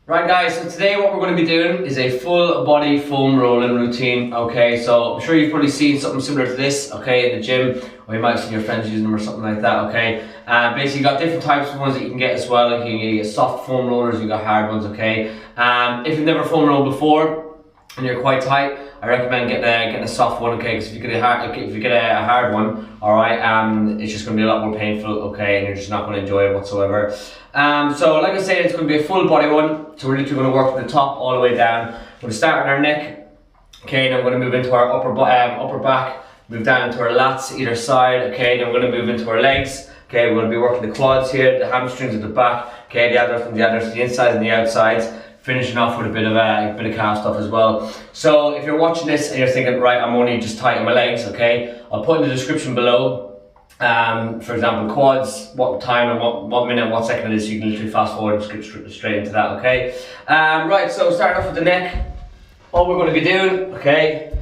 Right guys, so today what we're going to be doing is a full body foam rolling routine, okay? So I'm sure you've probably seen something similar to this, okay, in the gym, or you might have seen your friends using them or something like that, okay? Basically, you've got different types of ones that you can get as well. Like you can get soft foam rollers, you've got hard ones, okay? If you've never foam rolled before and you're quite tight, I recommend getting a soft one, okay? Because if you get a hard one, all right, it's just going to be a lot more painful, okay, and you're just not going to enjoy it whatsoever. So like I said, it's going to be a full body one. So we're literally going to work from the top all the way down. We're going to start on our neck, okay, and then we're going to move into our upper back, move down into our lats either side, okay, then we're going to move into our legs, okay, we're going to be working the quads here, the hamstrings at the back, okay, the abdomen, the insides and the outsides, finishing off with a bit of calf stuff as well. So if you're watching this and you're thinking, right, I'm only just tight on my legs, okay, I'll put in the description below, for example, quads, what time and what minute, what second it is, so you can literally fast forward and skip straight into that, okay? Right, so starting off with the neck, all we're going to be doing, okay,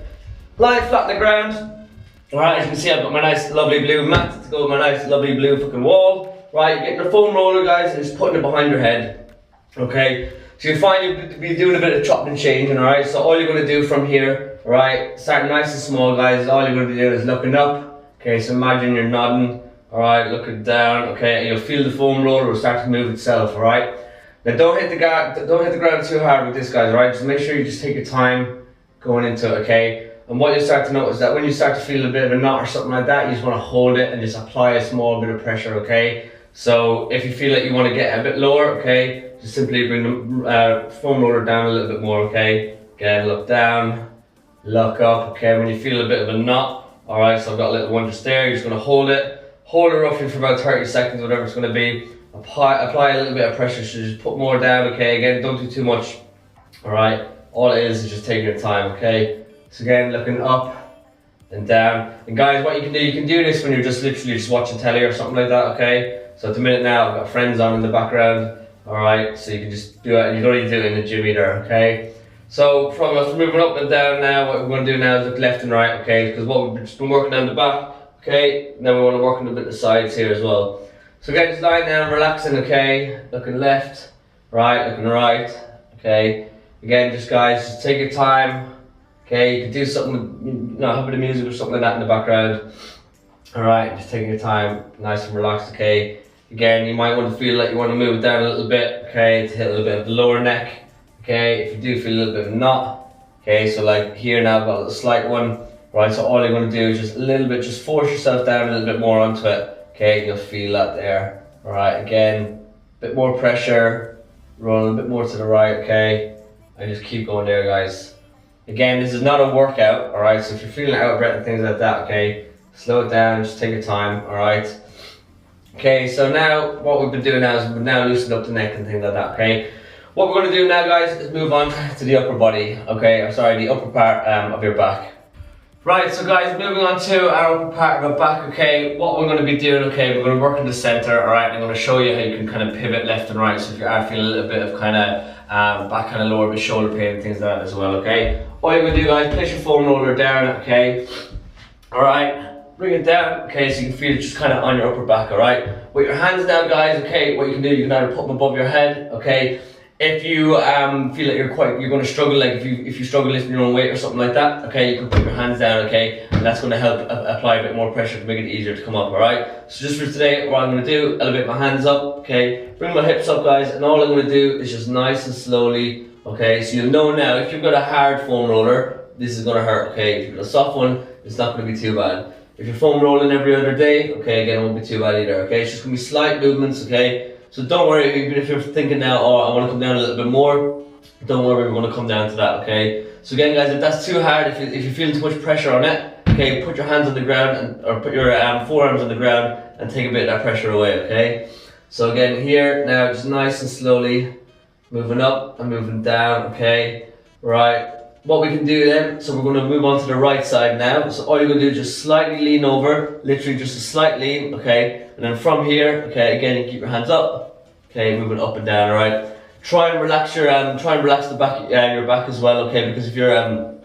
lie flat on the ground. Alright, as you can see, I've got my nice lovely blue mat to go with my nice lovely blue fucking wall. Right, you're getting a foam roller, guys, and just putting it behind your head, okay? So you'll find you'll be doing a bit of chopping and changing, alright? So all you're going to do from here, alright, starting nice and small, guys, all you're going to be doing is looking up, okay? So imagine you're nodding, alright, looking down, okay? And you'll feel the foam roller will start to move itself, alright? Now don't hit the ground too hard with this, guys, alright? Just make sure you just take your time going into it, okay? And what you'll start to notice is that when you start to feel a bit of a knot or something like that, you just want to hold it and just apply a small bit of pressure, okay? So if you feel like you want to get a bit lower, okay, just simply bring the foam roller down a little bit more, okay? Again, look down, look up, okay? When you feel a bit of a knot, alright, so I've got a little one just there, you're just going to hold it roughly for about 30 seconds, whatever it's going to be. Apply a little bit of pressure, so just put more down, okay? Again, don't do too much, alright? All it is just taking your time, okay? So again, looking up and down. And guys, what you can do this when you're just literally just watching telly or something like that, okay? So at the minute now, I've got friends on in the background, alright? So you can just do it, and you don't need to do it in the gym either, okay? So from us moving up and down now, what we're going to do now is look left and right, okay? Because what we've just been working down the back, okay? Now we want to work on a bit of the sides here as well. So again, just lying down, relaxing, okay? Looking left, right, looking right, okay? Again, just guys, just take your time. Okay, you can do something, have a bit of music or something like that in the background. Alright, just taking your time, nice and relaxed, okay. Again, you might want to feel like you want to move it down a little bit, okay, to hit a little bit of the lower neck. Okay, if you do feel a little bit of a knot, okay, so like here now I've got a little slight one. Right, so all you're going to do is just a little bit, just force yourself down a little bit more onto it. Okay, you'll feel that there. Alright, again, a bit more pressure, roll a bit more to the right, okay, and just keep going there, guys. Again, this is not a workout, alright, so if you're feeling out of breath and things like that, okay, slow it down, just take your time, alright. Okay, so now, what we've been doing now is we've now loosened up the neck and things like that, okay. What we're going to do now, guys, is move on to the upper body, okay, or sorry, the upper part of your back. Right, so guys, moving on to our upper part of our back, okay, what we're going to be doing, okay, we're going to work in the center, alright, I'm going to show you how you can kind of pivot left and right, so if you are feeling a little bit of kind of back kind of lower bit shoulder pain and things like that as well, okay. All you're going to do, guys, place your foam roller down, okay, alright, bring it down, okay, so you can feel it just kind of on your upper back, alright. With your hands down, guys, okay, what you can do, you can either put them above your head, okay. If you feel like you're going to struggle, like if you struggle lifting your own weight or something like that, okay, you can put your hands down, okay, and that's going to help apply a bit more pressure to make it easier to come up, alright. So just for today, what I'm going to do, elevate my hands up, okay, bring my hips up, guys, and all I'm going to do is just nice and slowly, okay, so you'll know now, if you've got a hard foam roller, this is going to hurt, okay, if you've got a soft one, it's not going to be too bad. If you're foam rolling every other day, okay, again, it won't be too bad either, okay, it's just going to be slight movements, okay. So don't worry, even if you're thinking now, oh, I want to come down a little bit more, don't worry, we're going to come down to that, okay? So again, guys, if that's too hard, if you're feeling too much pressure on it, okay, put your hands on the ground, or put your forearms on the ground and take a bit of that pressure away, okay? So again, here, now just nice and slowly, moving up and moving down, okay? Right, what we can do then, so we're going to move on to the right side now. So all you're going to do is just slightly lean over, literally just a slight lean, okay? And then from here, okay, again, you keep your hands up, okay, moving up and down, alright? Try and relax the back, your back as well, okay? Because if your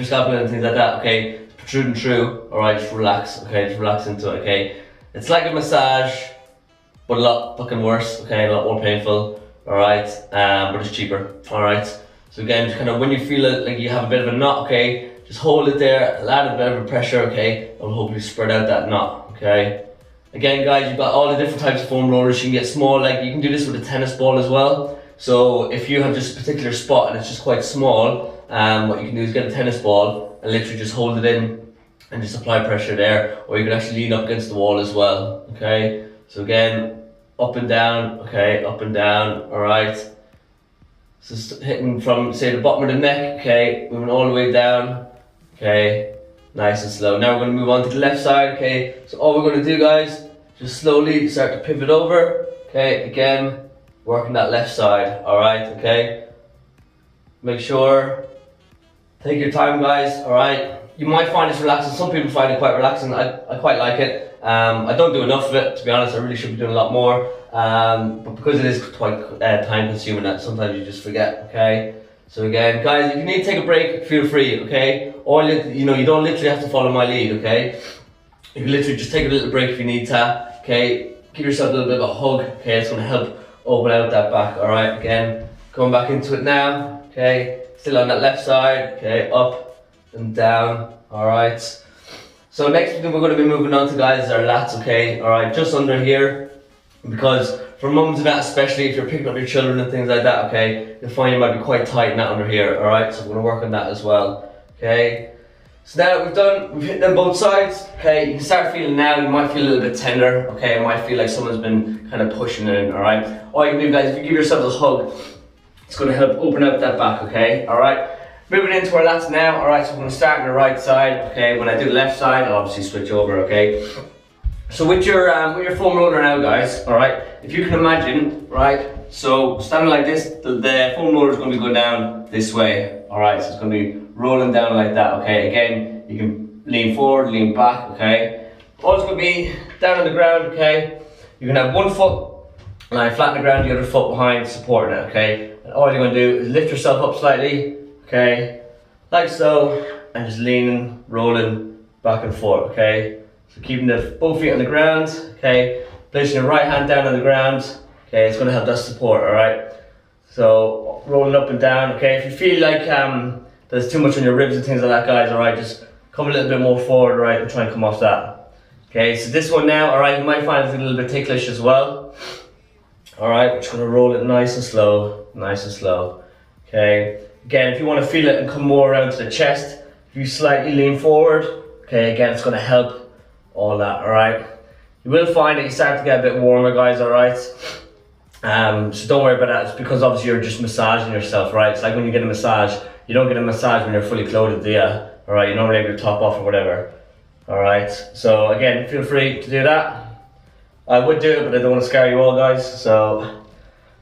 scapula and things like that, okay, it's protruding through, alright, just relax, okay? Just relax into it, okay? It's like a massage, but a lot fucking worse, okay? A lot more painful. alright, but it's cheaper, alright. So again, just kind of when you feel it, like you have a bit of a knot, okay, just hold it there, add a bit of a pressure, okay, and hopefully spread out that knot, okay. Again guys, you've got all the different types of foam rollers. You can get small, like you can do this with a tennis ball as well. So if you have just a particular spot and it's just quite small, what you can do is get a tennis ball and literally just hold it in and just apply pressure there, or you can actually lean up against the wall as well, okay. So again, up and down, okay, up and down, alright. So hitting from, say, the bottom of the neck, okay, moving all the way down, okay, nice and slow. Now we're going to move on to the left side, okay. So all we're going to do, guys, just slowly start to pivot over, okay, again, working that left side, alright, okay. Make sure, take your time, guys, alright. You might find this relaxing. Some people find it quite relaxing. I quite like it. I don't do enough of it, to be honest. I really should be doing a lot more. But because it is quite time consuming, that sometimes you just forget, okay? So again, guys, if you need to take a break, feel free, okay? Or, you know, you don't literally have to follow my lead, okay? You can literally just take a little break if you need to, okay? Give yourself a little bit of a hug, okay? It's going to help open out that back, alright? Again, going back into it now, okay? Still on that left side, okay? Up and down, alright. So next thing we're going to be moving on to, guys, is our lats, okay? Alright, just under here, because for mums and that, especially if you're picking up your children and things like that, okay, you'll find you might be quite tight in that under here, alright? So we're going to work on that as well, okay? So now that we've hit them both sides, okay, you can start feeling now, you might feel a little bit tender, okay? It might feel like someone's been kind of pushing it in, alright? All you can do, guys, if you give yourself a hug, it's going to help open up that back, okay? Alright? Moving into our lats now, alright, so we're going to start on the right side, okay? When I do the left side, I'll obviously switch over, okay? So with your foam roller now, guys, alright, if you can imagine, right, so standing like this, the foam roller is going to be going down this way, alright, so it's going to be rolling down like that, okay? Again, you can lean forward, lean back, okay? All it's going to be down on the ground, okay? You can have one foot lying flat on the ground, the other foot behind, supporting it, okay? And all you're going to do is lift yourself up slightly, okay, like so, and just leaning, rolling back and forth, okay? So keeping both feet on the ground, okay? Placing your right hand down on the ground, okay? It's going to help that support, alright? So rolling up and down, okay? If you feel like there's too much on your ribs and things like that, guys, alright, just come a little bit more forward, alright, and try and come off that. Okay, so this one now, alright, you might find it's a little bit ticklish as well. Alright, we're just going to roll it nice and slow, okay? Again, if you want to feel it and come more around to the chest, if you slightly lean forward, okay, again, it's going to help all that, alright? You will find that you start to get a bit warmer, guys, alright? So don't worry about that. It's because obviously you're just massaging yourself, right? It's like when you get a massage, you don't get a massage when you're fully clothed, do you? Alright, you normally have your top off or whatever. Alright, so again, feel free to do that. I would do it, but I don't want to scare you all, guys, so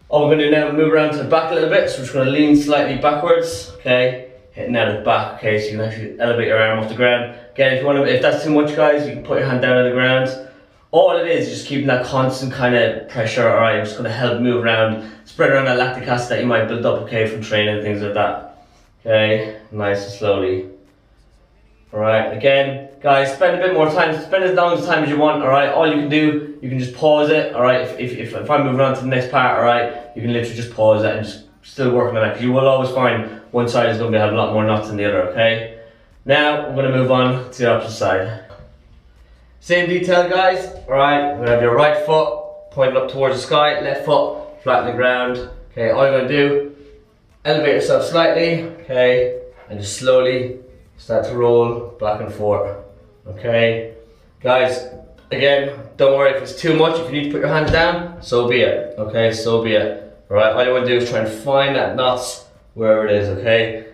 all we're going to do now is move around to the back a little bit, so we're just going to lean slightly backwards, okay, hitting out at the back, okay, so you can actually elevate your arm off the ground. Again, if that's too much, guys, you can put your hand down on the ground. All it is just keeping that constant kind of pressure, alright, I'm just going to help move around, spread around that lactic acid that you might build up, okay, from training and things like that. Okay, nice and slowly. Alright, again, guys, spend a bit more time, spend as long as time as you want, alright, all you can do, you can just pause it, alright, if I'm moving on to the next part, alright, you can literally just pause it and just still working on that, because you will always find one side is going to have a lot more knots than the other, okay? Now, we're going to move on to the opposite side. Same detail, guys, alright, we're going to have your right foot pointing up towards the sky, left foot flat on the ground, okay, all you're going to do, elevate yourself slightly, okay, and just slowly start to roll back and forth, okay? Guys, again, don't worry if it's too much, if you need to put your hands down, so be it, okay, so be it. Alright, all you want to do is try and find that knots wherever it is, okay?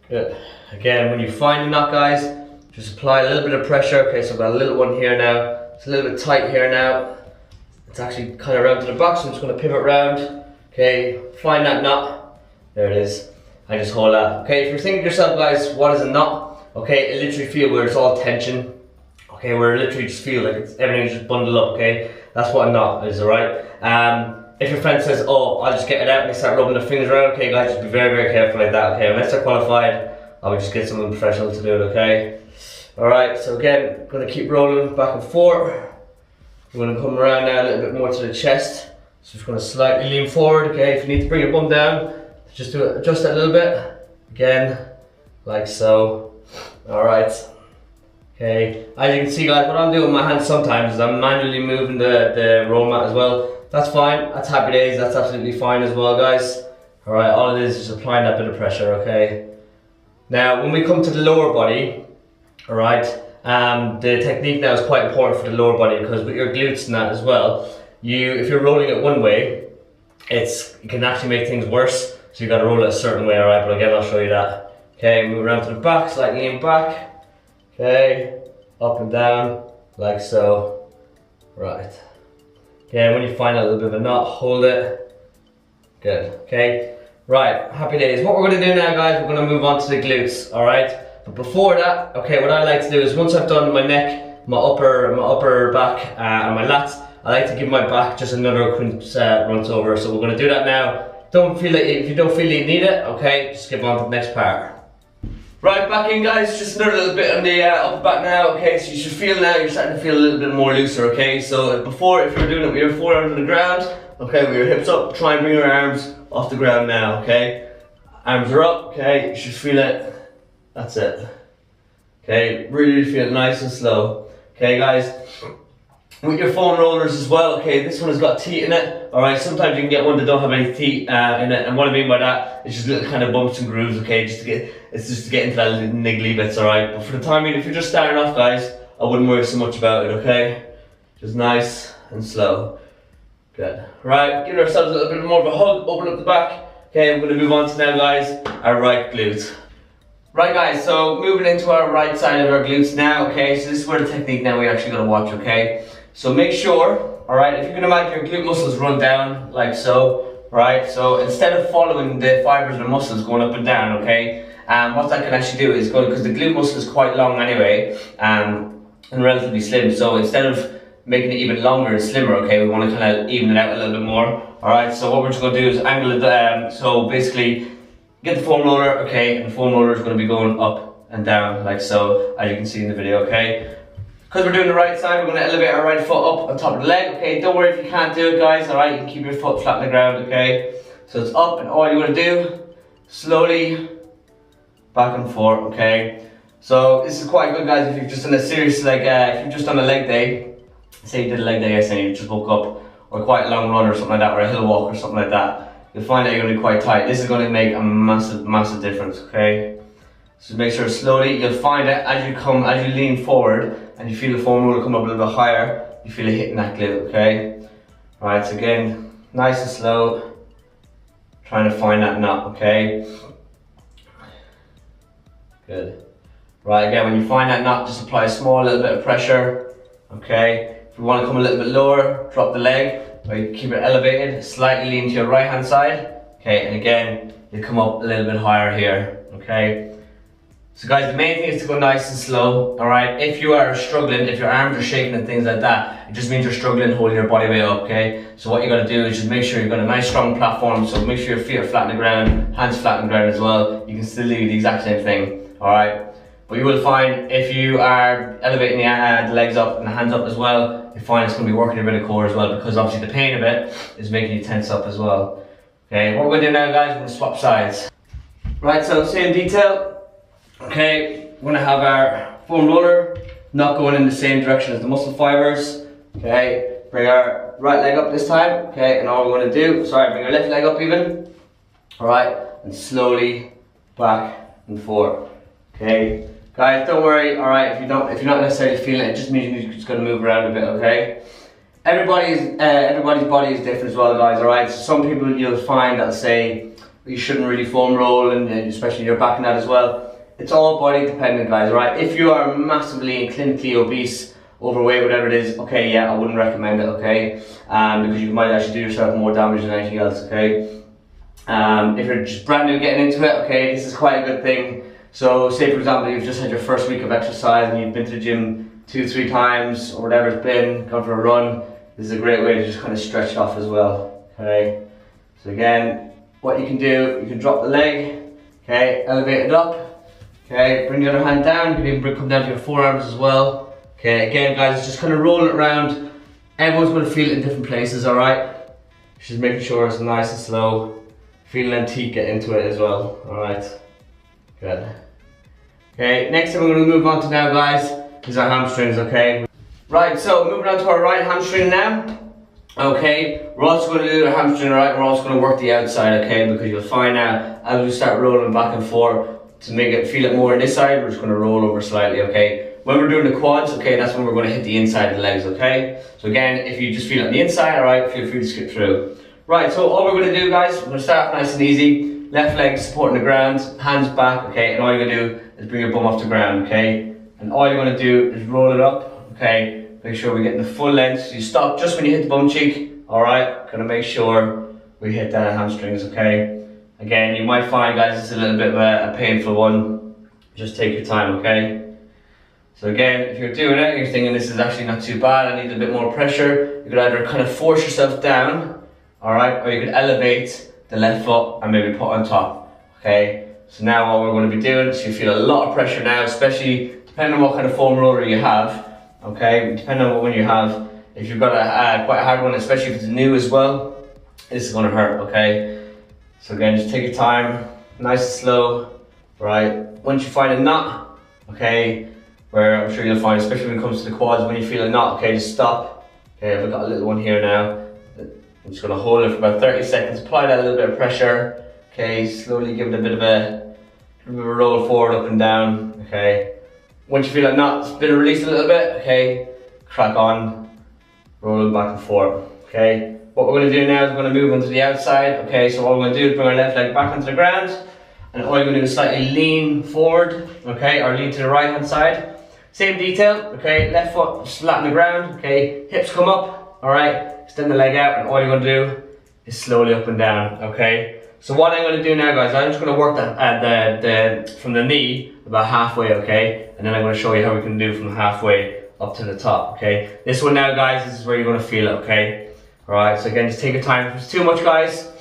Good. Again, when you find the knot, guys, just apply a little bit of pressure, okay, so I've got a little one here now, it's a little bit tight here now, it's actually kind of round to the back, so I'm just going to pivot round, okay, find that knot, there it is. I just hold that. Okay, if you're thinking to yourself, guys, what is a knot? Okay, it literally feel where it's all tension. Okay, where it literally just feel like everything's just bundled up, okay? That's what a knot is, alright? If your friend says, oh, I'll just get it out and they start rubbing their fingers around, okay, guys, just be very, very careful like that, okay? Unless they're qualified, I would just get someone professional to do it, okay? Alright, so again, I'm gonna keep rolling back and forth. I'm gonna come around now a little bit more to the chest. So just gonna slightly lean forward, okay? If you need to bring your bum down, just do it, adjust it a little bit. Again, like so. All right. Okay, as you can see guys, what I'm doing with my hands sometimes is I'm manually moving the roll mat as well. That's fine, that's happy days, that's absolutely fine as well guys. Alright, all it is just applying that bit of pressure, okay? Now, when we come to the lower body, alright, the technique now is quite important for the lower body because with your glutes and that as well, if you're rolling it one way, it can actually make things worse. So you got to roll it a certain way, alright, but again I'll show you that. Okay, move around to the back, slightly lean back. Okay, up and down, like so. Right. Okay, when you find a little bit of a knot, hold it. Good, okay. Right, happy days. What we're gonna do now guys, we're gonna move on to the glutes, alright? But before that, okay, what I like to do is once I've done my neck, my upper back, and my lats, I like to give my back just another quick once over. So we're gonna do that now. If you don't feel you need it, okay, just skip on to the next part. Right, back in guys, just another little bit on the upper back now, okay, so you should feel now, you're starting to feel a little bit more looser, okay, so before, if you're doing it with your forearms on the ground, okay, with your hips up, try and bring your arms off the ground now, okay, arms are up, okay, you should feel it, that's it, okay, really feel it nice and slow, okay guys. With your foam rollers as well, okay, this one has got teeth in it, alright, sometimes you can get one that don't have any teeth in it, and what I mean by that is just little kind of bumps and grooves, okay, just to get into that little niggly bits, alright, but for the time being, if you're just starting off guys, I wouldn't worry so much about it, okay, just nice and slow, good, right, give ourselves a little bit more of a hug, open up the back, okay, we're going to move on to now guys, our right glute. Right guys, so moving into our right side of our glutes now, okay, so this is where the technique now we actually got to watch, okay. So make sure, alright, if you can imagine your glute muscles run down like so, right? So instead of following the fibers of the muscles going up and down, okay, what that can actually do is go, because the glute muscle is quite long anyway, and relatively slim, so instead of making it even longer and slimmer, okay, we want to kind of even it out a little bit more, alright? So what we're just going to do is angle it, so basically get the foam roller, okay, and the foam roller is going to be going up and down like so, as you can see in the video, okay? Because we're doing the right side, we're going to elevate our right foot up on top of the leg, okay? Don't worry if you can't do it, guys, alright? You can keep your foot flat on the ground, okay? So it's up, and all you want to do, slowly, back and forth, okay? So this is quite good, guys, if you've just done a serious, like, if you've just done a leg day, say you did a leg day yesterday and you just woke up, or quite a long run or something like that, or a hill walk or something like that, you'll find that you're going to be quite tight. This is going to make a massive, massive difference, okay? So make sure slowly, you'll find that as you lean forward and you feel the foam roller come up a little bit higher, you feel it hitting that glute, okay? Right, so again, nice and slow, trying to find that knot, okay? Good. Right, again, when you find that knot, just apply a small little bit of pressure, okay? If you want to come a little bit lower, drop the leg, or you keep it elevated, slightly lean to your right hand side, okay? And again, you come up a little bit higher here, okay? So guys, the main thing is to go nice and slow, alright? If you are struggling, if your arms are shaking and things like that, it just means you're struggling holding your body weight up, okay? So what you got to do is just make sure you've got a nice strong platform, so make sure your feet are flat on the ground, hands flat on the ground as well. You can still do the exact same thing, alright? But you will find if you are elevating the legs up and the hands up as well, you find it's going to be working your bit of core as well, because obviously the pain of it is making you tense up as well. Okay, what we're going to do now guys, we're going to swap sides. Right, so same detail. Okay, we're going to have our foam roller not going in the same direction as the muscle fibers. Okay, bring our right leg up this time. Okay, and all we're going to do, bring our left leg up even. Alright, and slowly back and forth. Okay, guys, don't worry. Alright, if you're not necessarily feeling it, it just means you're just going to move around a bit. Okay, everybody's body is different as well, guys. Alright, so some people you'll find that'll say you shouldn't really foam roll, and especially your back and that as well. It's all body dependent, guys, right? If you are massively and clinically obese, overweight, whatever it is, okay, yeah, I wouldn't recommend it, okay? Because you might actually do yourself more damage than anything else, okay? If you're just brand new getting into it, okay, this is quite a good thing. So say for example, you've just had your first week of exercise and you've been to the gym 2-3 times or whatever it's been, gone for a run, this is a great way to just kind of stretch off as well, okay? So again, what you can do, you can drop the leg, okay, elevate it up. Okay, bring the other hand down, you can even come down to your forearms as well. Okay, again guys, just kind of roll it around. Everyone's going to feel it in different places, alright? Just making sure it's nice and slow. Feeling them teeth get into it as well. Alright. Good. Okay, next thing we're going to move on to now, guys, is our hamstrings, okay? Right, so moving on to our right hamstring now. Okay, we're also going to do the hamstring, right? We're also going to work the outside, okay? Because you'll find out as we start rolling back and forth, to make it feel it more on this side, we're just going to roll over slightly, okay? When we're doing the quads, okay, that's when we're going to hit the inside of the legs, okay? So again, if you just feel it on the inside, alright, feel free to skip through. Right, so all we're going to do, guys, we're going to start off nice and easy. Left leg supporting the ground, hands back, okay? And all you're going to do is bring your bum off the ground, okay? And all you're going to do is roll it up, okay? Make sure we're getting the full length. So you stop just when you hit the bum cheek, alright? Gonna make sure we hit that hamstrings, okay? Again, you might find, guys, it's a little bit of a painful one. Just take your time, okay? So again, if you're doing it, you're thinking this is actually not too bad, I need a bit more pressure, you could either kind of force yourself down, alright? Or you could elevate the left foot and maybe put on top, okay? So now what we're going to be doing, so you feel a lot of pressure now, especially depending on what kind of foam roller you have. Okay, depending on what one you have, if you've got a quite a hard one, especially if it's new as well, this is going to hurt, okay? So again, just take your time, nice and slow, right? Once you find a knot, okay, where I'm sure you'll find, especially when it comes to the quads, when you feel a knot, okay, just stop. Okay, I've got a little one here now. I'm just going to hold it for about 30 seconds, apply that little bit of pressure, okay, slowly give it a bit of a roll forward, up and down, okay? Once you feel that knot's been released a little bit, okay, crack on, rolling back and forth, okay. What we're going to do now is we're going to move onto the outside, okay. So what we're going to do is bring our left leg back onto the ground, and all you're going to do is slightly lean forward, okay, or lean to the right hand side. Same detail, okay. Left foot flat on the ground, okay. Hips come up, all right. Extend the leg out, and all you're going to do is slowly up and down, okay. So what I'm going to do now, guys, I'm just going to work from the knee about halfway, okay? And then I'm going to show you how we can do from halfway up to the top, okay? This one now, guys, this is where you're going to feel it, okay? Alright, so again, just take your time. If it's too much, guys,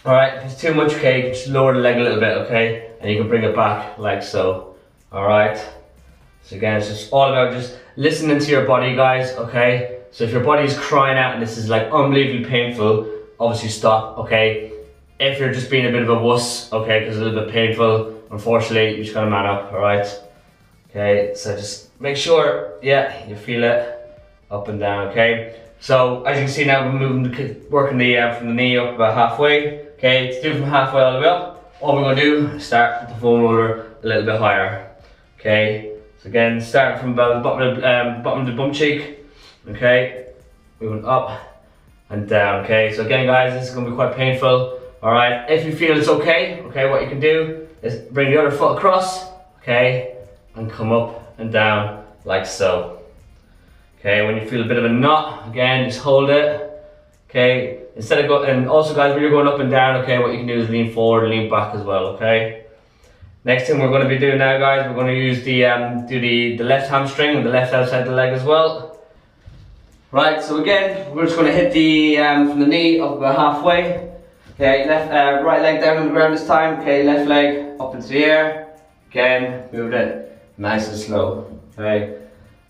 alright, if it's too much, okay, just lower the leg a little bit, okay? And you can bring it back like so, alright? So again, it's just all about just listening to your body, guys, okay? So if your body is crying out and this is like unbelievably painful, obviously stop, okay? If you're just being a bit of a wuss, okay, because it's a little bit painful, unfortunately, you just gotta man up, alright? Okay, so just make sure, yeah, you feel it up and down, okay? So, as you can see now, we're working from the knee up about halfway, okay? To do from halfway all the way up, all we're gonna do is start with the foam roller a little bit higher, okay? So again, starting from about the bottom of the bum cheek, okay? Moving up and down, okay? So again, guys, this is gonna be quite painful. Alright, if you feel it's okay, what you can do is bring the other foot across, okay, and come up and down like so. Okay, when you feel a bit of a knot, again, just hold it, okay, instead of going, and also guys, when you're going up and down, okay, what you can do is lean forward, lean back as well, okay. Next thing we're going to be doing now, guys, we're going to use the left hamstring and the left outside of the leg as well. Right, so again, we're just going to hit the, from the knee up about halfway. Okay, right leg down on the ground this time. Okay, left leg up into the air. Again, move it nice and slow. Okay.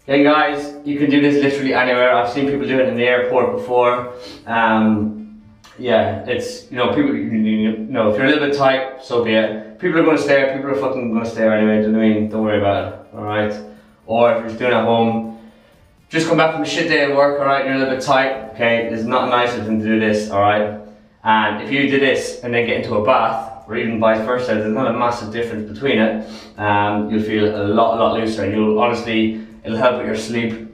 Okay, guys, you can do this literally anywhere. I've seen people do it in the airport before. Yeah, it's, you know, people, you know, if you're a little bit tight, so be it. People are going to stare. People are fucking going to stare anyway. Do you know what I mean? Don't worry about it. All right. Or if you're just doing it at home, just come back from a shit day at work. All right, you're a little bit tight. Okay, it's not nicer than to do this. All right. And if you do this and then get into a bath, or even vice versa, there's not a massive difference between it. You'll feel a lot looser, and you'll honestly, it'll help with your sleep.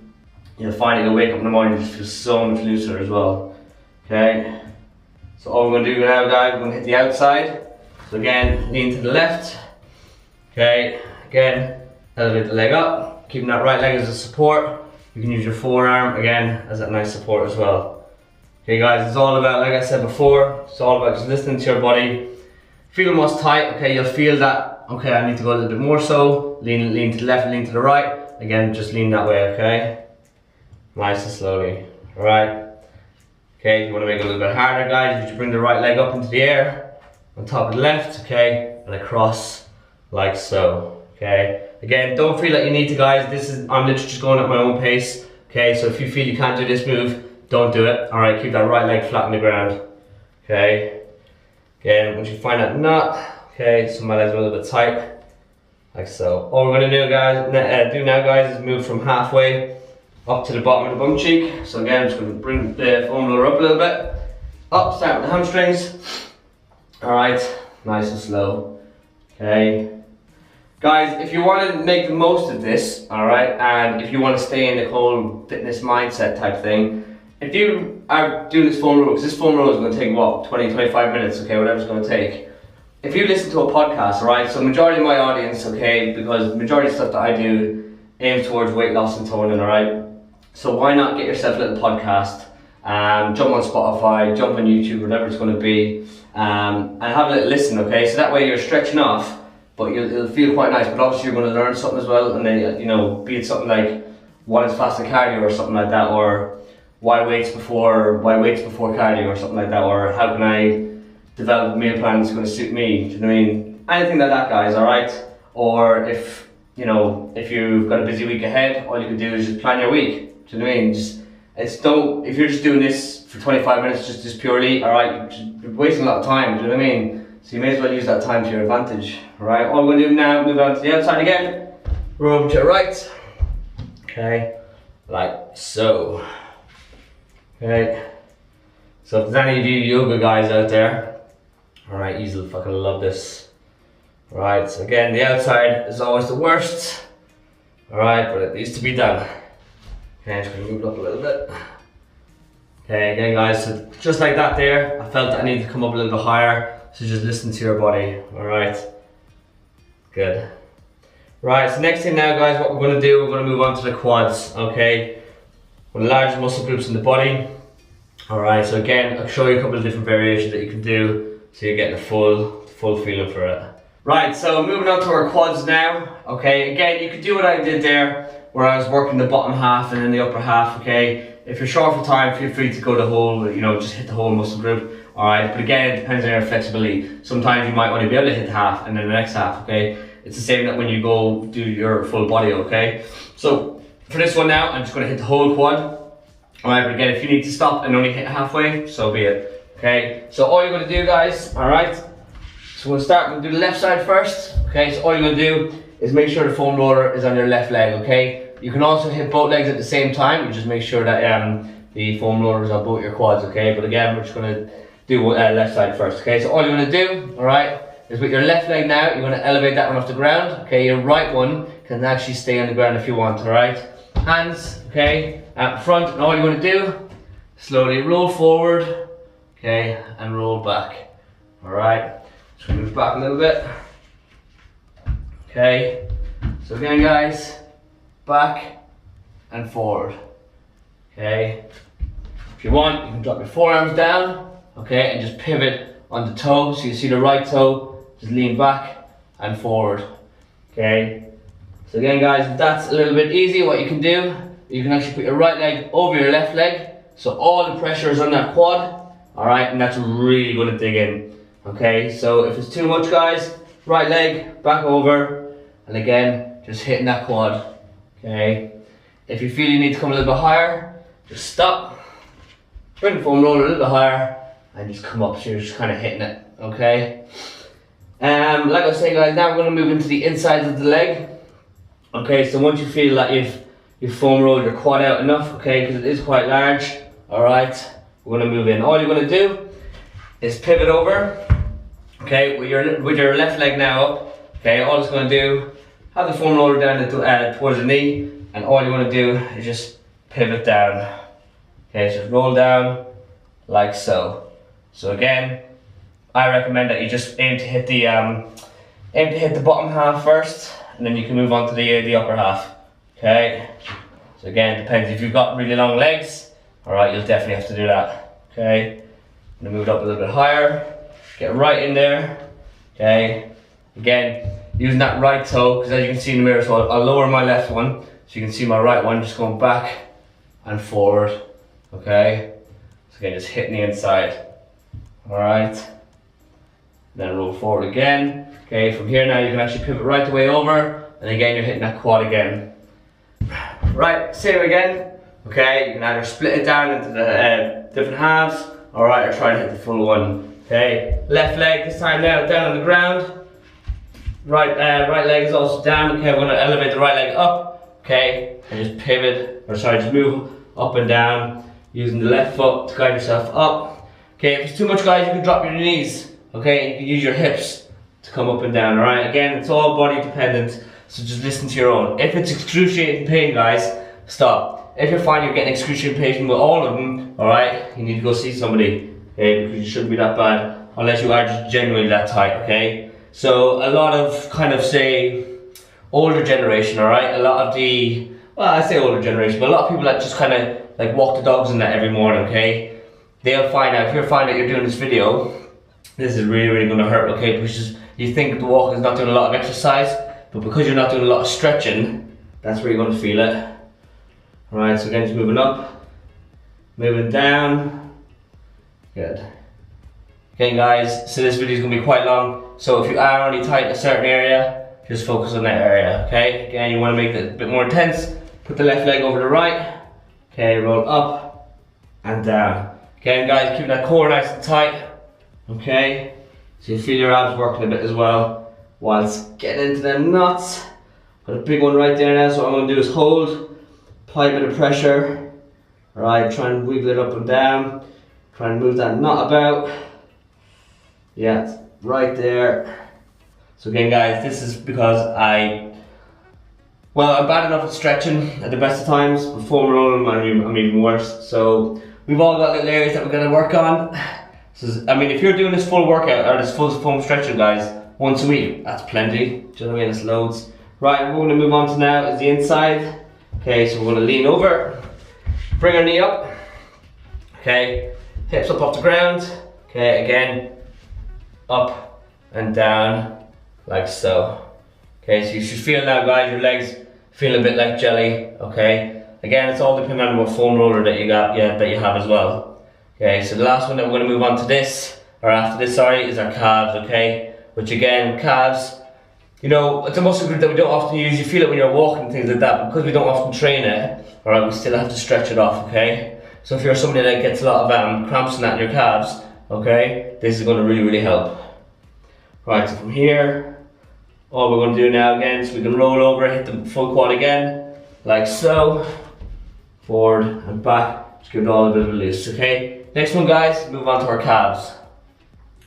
You'll find that you'll wake up in the morning and just feel so much looser as well. Okay. So all we're going to do now, guys, we're going to hit the outside. So again, lean to the left. Okay. Again, elevate the leg up, keeping that right leg as a support. You can use your forearm again as a nice support as well. Okay guys, it's all about, like I said before, it's all about just listening to your body. Feeling what's tight, okay, you'll feel that, okay, I need to go a little bit more so. Lean to the left, lean to the right. Again, just lean that way, okay? Nice and slowly, alright? Okay, if you want to make it a little bit harder, guys, you should bring the right leg up into the air, on top of the left, okay? And across, like so, okay? Again, don't feel like you need to, guys, I'm literally just going at my own pace, okay? So if you feel you can't do this move, don't do it. All right, keep that right leg flat on the ground. Okay. Again, once you find that knot, okay, so my legs are a little bit tight, like so. All we're gonna do, guys, is move from halfway up to the bottom of the bum cheek. So again, I'm just gonna bring the foam roller up a little bit. Up, start with the hamstrings. All right, nice and slow. Okay. Guys, if you want to make the most of this, all right, and if you want to stay in the whole fitness mindset type thing, if you are doing this foam roll, because this foam roll is going to take what, 20-25 minutes, okay, whatever it's going to take. If you listen to a podcast, all right, so majority of my audience, okay, because majority of stuff that I do aims towards weight loss and toning, all right, so why not get yourself a little podcast, jump on Spotify, jump on YouTube, whatever it's going to be, and have a little listen, okay, so that way you're stretching off, but it'll feel quite nice, but obviously you're going to learn something as well, and then, you know, be it something like what is fasted cardio or something like that, or why weights before cardio or something like that, or how can I develop a meal plan that's going to suit me, do you know what I mean? Anything like that, guys, alright? Or if, you know, if you've got a busy week ahead, all you can do is just plan your week, do you know what I mean? If you're just doing this for 25 minutes just purely, alright, you're wasting a lot of time, do you know what I mean? So you may as well use that time to your advantage, alright? All we're going to do now, move on to the outside again, roll over to your right, okay, like so. Okay, so if there's any of you yoga guys out there, alright, you'll fucking love this. Alright, so again, the outside is always the worst. Alright, but it needs to be done. Okay, I'm just going to move it up a little bit. Okay, again guys, so just like that there, I felt that I needed to come up a little bit higher, so just listen to your body, alright? Good. Right, so next thing now guys, what we're going to do, we're going to move on to the quads, okay? One of the largest muscle groups in the body. Alright, so again, I'll show you a couple of different variations that you can do so you're getting a full feeling for it. Right, so moving on to our quads now. Okay, again, you could do what I did there, where I was working the bottom half and then the upper half, okay? If you're short for time, feel free to go the whole, you know, just hit the whole muscle group. Alright, but again, it depends on your flexibility. Sometimes you might only be able to hit the half and then the next half, okay? It's the same that when you go do your full body, okay? So, for this one now, I'm just going to hit the whole quad. Alright, but again, if you need to stop and only hit halfway, so be it. Okay, so all you're going to do, guys, alright, so we'll start, we'll do the left side first. Okay, so all you're going to do is make sure the foam roller is on your left leg, okay? You can also hit both legs at the same time, you just make sure that the foam roller is on both your quads, okay? But again, we're just going to do left side first, okay? So all you're going to do, alright, is with your left leg now, you're going to elevate that one off the ground, okay? Your right one can actually stay on the ground if you want, alright? Hands, okay, at front, and all you want to do, slowly roll forward, okay, and roll back. Alright, so move back a little bit. Okay, so again guys, back and forward. Okay, if you want, you can drop your forearms down, okay, and just pivot on the toe, so you see the right toe, just lean back and forward. Okay. So again guys, if that's a little bit easy, what you can do, you can actually put your right leg over your left leg, so all the pressure is on that quad, alright, and that's really going to dig in. Okay, so if it's too much guys, right leg back over, and again, just hitting that quad. Okay, if you feel you need to come a little bit higher, just stop, bring the foam roller a little bit higher, and just come up, so you're just kind of hitting it. Okay, like I was saying guys, now we're going to move into the insides of the leg. Okay, so once you feel that you've foam rolled your quad out enough, okay, because it is quite large, alright, we're going to move in. All you're going to do is pivot over, okay, with your left leg now up, okay, all it's going to do, have the foam roller down towards the knee, and all you want to do is just pivot down, okay, so just roll down, like so. So again, I recommend that you just aim to hit the bottom half first, and then you can move on to the upper half. Okay, so again, it depends. If you've got really long legs, alright, you'll definitely have to do that. Okay, I'm gonna move it up a little bit higher, get right in there. Okay, again, using that right toe, because as you can see in the mirror, so I'll lower my left one, so you can see my right one just going back and forward. Okay, so again, just hitting the inside. Alright, then roll forward again. Okay, from here now you can actually pivot right the way over, and again you're hitting that quad again. Right, same again. okay, you can either split it down into the different halves, alright, or try to hit the full one. Okay, left leg this time now, down on the ground. Right leg is also down. Okay, we're gonna elevate the right leg up. Okay, and just pivot, or sorry, just move up and down using the left foot to guide yourself up. Okay, if it's too much, guys, you can drop your knees. Okay, you can use your hips to come up and down. All right, again, it's all body dependent, so just listen to your own. If it's excruciating pain, guys, stop. If you're finding you're getting excruciating pain with all of them, all right, you need to go see somebody. Okay, because you shouldn't be that bad unless you are just genuinely that tight. Okay, so a lot of kind of say older generation, all right, a lot of the, well, I say older generation, but a lot of people that just kind of like walk the dogs and that every morning. Okay, they'll find out, if you're finding out you're doing this video, this is really going to hurt. Okay, because you think the walk is not doing a lot of exercise, but because you're not doing a lot of stretching, that's where you're going to feel it. All right, so again, just moving up, moving down. Good. Okay, guys, so this video is going to be quite long, so if you are only tight in a certain area, just focus on that area. Okay, again, you want to make it a bit more intense. Put the left leg over the right. Okay, roll up and down. Again, guys, keep that core nice and tight. Okay, so you feel your abs working a bit as well whilst getting into them knots. Got a big one right there now, so what I'm going to do is hold, apply a bit of pressure. Alright, try and wiggle it up and down. Try and move that knot about. Yeah, right there. So again, guys, this is because I'm bad enough at stretching at the best of times, but foam rolling, I'm even worse. So we've all got little areas that we're going to work on. So, I mean, if you're doing this full workout, or this full foam stretching, guys, once a week, that's plenty. Do you know what I mean? It's loads. Right, what we're going to move on to now is the inside. Okay, so we're going to lean over, bring our knee up. Okay, hips up off the ground. Okay, again, up and down, like so. Okay, so you should feel now, guys, your legs feel a bit like jelly. Okay, again, it's all depending on what foam roller that you got, that you have as well. Okay, so the last one that we're going to move on to this, or after this, sorry, is our calves. Okay, which again, calves, you know, it's a muscle group that we don't often use. You feel it when you're walking and things like that, but because we don't often train it, all right, we still have to stretch it off. Okay, so if you're somebody that gets a lot of cramps and that in your calves, okay, this is going to really help. Right, so from here, all we're going to do now again, so we can roll over, hit the full quad again, like so, forward and back, just give it all a bit of a loose. Okay, next one, guys, move on to our calves.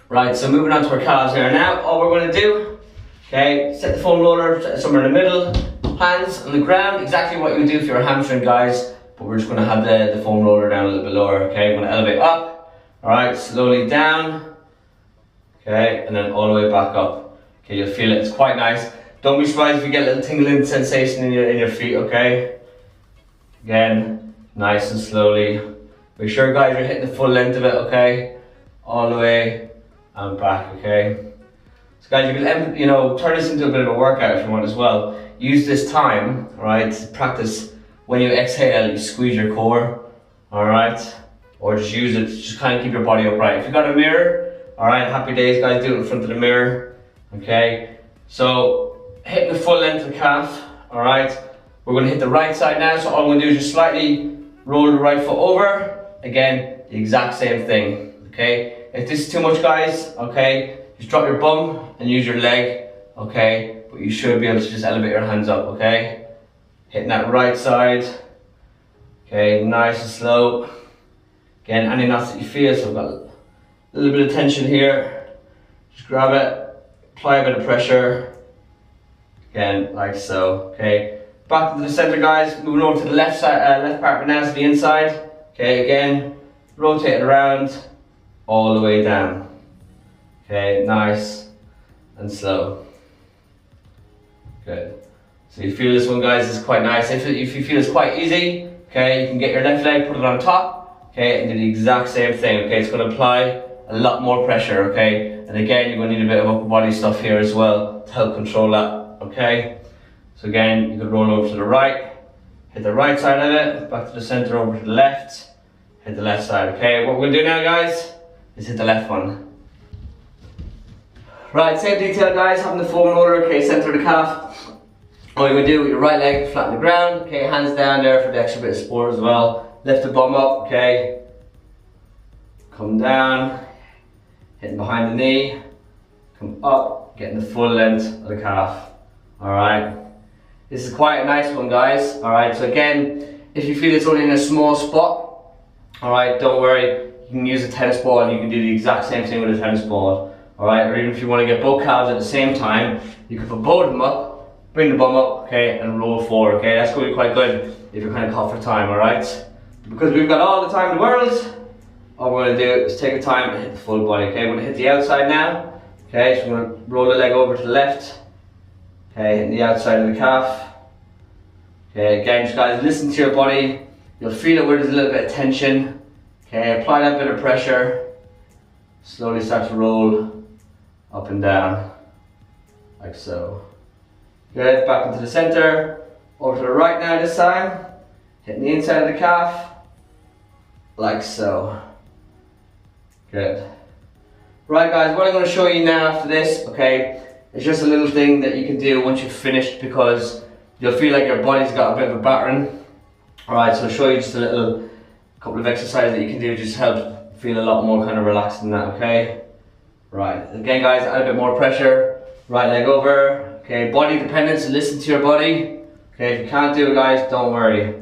Right, so moving on to our calves here now, all we're going to do, okay, set the foam roller somewhere in the middle, hands on the ground, exactly what you would do if you're a hamstring, guys, but we're just going to have the foam roller down a little bit lower. Okay, we're going to elevate up, alright, slowly down, okay, and then all the way back up. Okay, you'll feel it, it's quite nice. Don't be surprised if you get a little tingling sensation in your feet. Okay, again, nice and slowly. Make sure, guys, you're hitting the full length of it. Okay, all the way and back. Okay, so guys, you can, you know, turn this into a bit of a workout if you want as well. Use this time, all right, to practice. When you exhale, you squeeze your core, all right, or just use it to just kind of keep your body upright. If you got a mirror, all right, happy days, guys, do it in front of the mirror. Okay, so hitting the full length of the calf. All right, we're going to hit the right side now, so all I'm going to do is just slightly roll the right foot over. Again, the exact same thing. Okay, if this is too much, guys, okay, just drop your bum and use your leg. Okay, but you should be able to just elevate your hands up. Okay, hitting that right side. Okay, nice and slow. Again, any knots that you feel, so I've got a little bit of tension here, just grab it, apply a bit of pressure, again, like so. Okay, back to the center, guys, moving over to the left side, left part, but now to the inside. Okay, again, rotate it around, all the way down. Okay, nice and slow. Good. So you feel this one, guys, is quite nice. If you feel it's quite easy, okay, you can get your left leg, put it on top, okay, and do the exact same thing. Okay, it's going to apply a lot more pressure. Okay, and again, you're going to need a bit of upper body stuff here as well to help control that. Okay, so again, you could roll over to the right, hit the right side of it, back to the center, over to the left, hit the left side. Okay, what we're going to do now, guys, is hit the left one. Right, same detail, guys, having the foam roller. Okay, center of the calf. What you're going to do with your right leg, flat on the ground, okay, hands down there for the extra bit of support as well. Lift the bum up, okay, come down, hitting behind the knee, come up, getting the full length of the calf. Alright, this is quite a nice one, guys. Alright, so again, if you feel it's only in a small spot, alright, don't worry, you can use a tennis ball and you can do the exact same thing with a tennis ball. Alright, or even if you want to get both calves at the same time, you can put both of them up, bring the bum up, okay, and roll forward, okay. That's going to be quite good if you're kind of caught for time, alright. Because we've got all the time in the world, all we're going to do is take a time and hit the full body, okay. We're going to hit the outside now, okay, so we're going to roll the leg over to the left, okay, hitting the outside of the calf. Okay, again, just guys, listen to your body. You'll feel it where there's a little bit of tension. Okay, apply that bit of pressure. Slowly start to roll up and down, like so. Good, back into the center. Over to the right now this time. Hitting the inside of the calf, like so. Good. Right guys, what I'm going to show you now after this, okay, is just a little thing that you can do once you've finished, because you'll feel like your body's got a bit of a battering. Alright, so I'll show you just a couple of exercises that you can do just to help feel a lot more kind of relaxed than that, okay? Right, again guys, add a bit more pressure. Right leg over, okay, body dependence, listen to your body. Okay, if you can't do it guys, don't worry.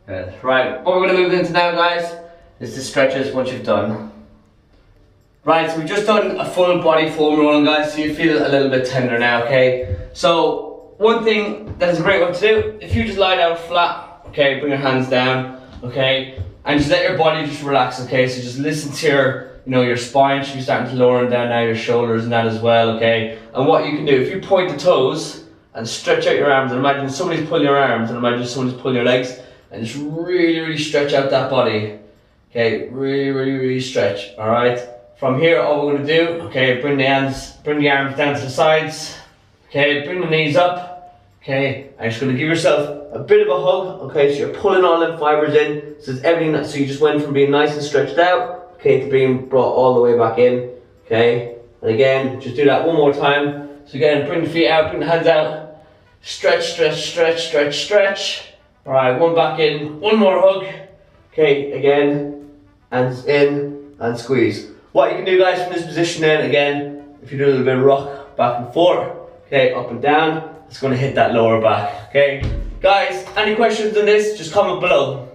Good. Right, what we're going to move into now guys, is the stretches once you've done. Right, so we've just done a full body foam rolling guys, so you feel a little bit tender now, okay? So, one thing that is a great one to do, if you just lie down flat, okay, bring your hands down, okay, and just let your body just relax, okay, so just listen to your spine should be starting to lower and down now, your shoulders and that as well, okay, and what you can do, if you point the toes and stretch out your arms, and imagine somebody's pulling your arms, and imagine somebody's pulling your legs, and just really stretch out that body, okay, really stretch, alright. From here, all we're going to do, okay, bring the arms down to the sides, okay, bring the knees up, okay, and just going to give yourself a bit of a hug, okay, so you're pulling all them fibers in, so it's everything so you just went from being nice and stretched out, okay, to being brought all the way back in, okay, and again, just do that one more time. So again, bring the feet out, bring the hands out, stretch, alright, one back in, one more hug, okay, again, hands in, and squeeze. What you can do guys from this position then, again, if you do a little bit of rock, back and forth, okay, up and down, it's going to hit that lower back, okay. Guys, any questions on this, just comment below.